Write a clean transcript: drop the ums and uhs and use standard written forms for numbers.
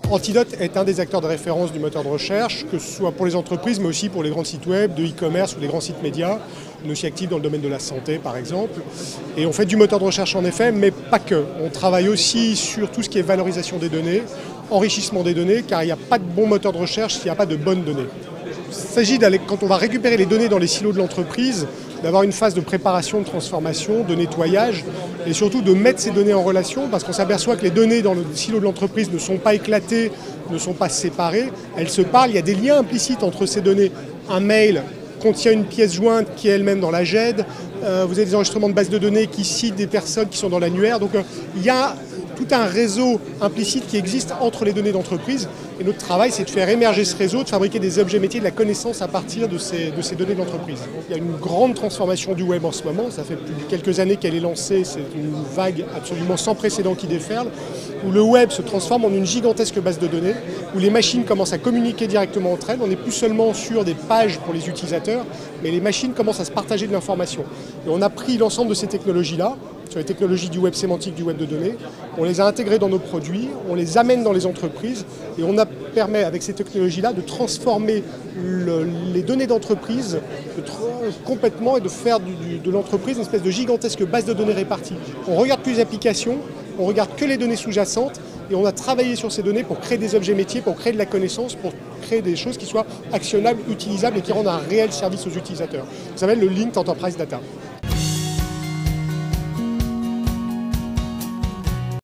Antidote est un des acteurs de référence du moteur de recherche, que ce soit pour les entreprises, mais aussi pour les grands sites web, de e-commerce ou les grands sites médias. On est aussi actif dans le domaine de la santé, par exemple. Et on fait du moteur de recherche, en effet, mais pas que. On travaille aussi sur tout ce qui est valorisation des données, enrichissement des données, car il n'y a pas de bon moteur de recherche s'il n'y a pas de bonnes données. Il s'agit d'aller, quand on va récupérer les données dans les silos de l'entreprise, d'avoir une phase de préparation, de transformation, de nettoyage, et surtout de mettre ces données en relation, parce qu'on s'aperçoit que les données dans le silo de l'entreprise ne sont pas éclatées, ne sont pas séparées, elles se parlent, il y a des liens implicites entre ces données. Un mail contient une pièce jointe qui est elle-même dans la GED, vous avez des enregistrements de bases de données qui citent des personnes qui sont dans l'annuaire, donc il y a tout un réseau implicite qui existe entre les données d'entreprise. Et notre travail, c'est de faire émerger ce réseau, de fabriquer des objets métiers, de la connaissance à partir de ces données d'entreprise. Il y a une grande transformation du web en ce moment. Ça fait plus de quelques années qu'elle est lancée. C'est une vague absolument sans précédent qui déferle, où le web se transforme en une gigantesque base de données, où les machines commencent à communiquer directement entre elles. On n'est plus seulement sur des pages pour les utilisateurs, mais les machines commencent à se partager de l'information. Et on a pris l'ensemble de ces technologies-là, sur les technologies du web sémantique, du web de données, on les a intégrées dans nos produits, on les amène dans les entreprises et on permet avec ces technologies-là de transformer les données d'entreprise complètement et de faire de l'entreprise une espèce de gigantesque base de données répartie. On ne regarde plus les applications, on ne regarde que les données sous-jacentes et on a travaillé sur ces données pour créer des objets métiers, pour créer de la connaissance, pour créer des choses qui soient actionnables, utilisables et qui rendent un réel service aux utilisateurs. Ça s'appelle le Linked Enterprise Data.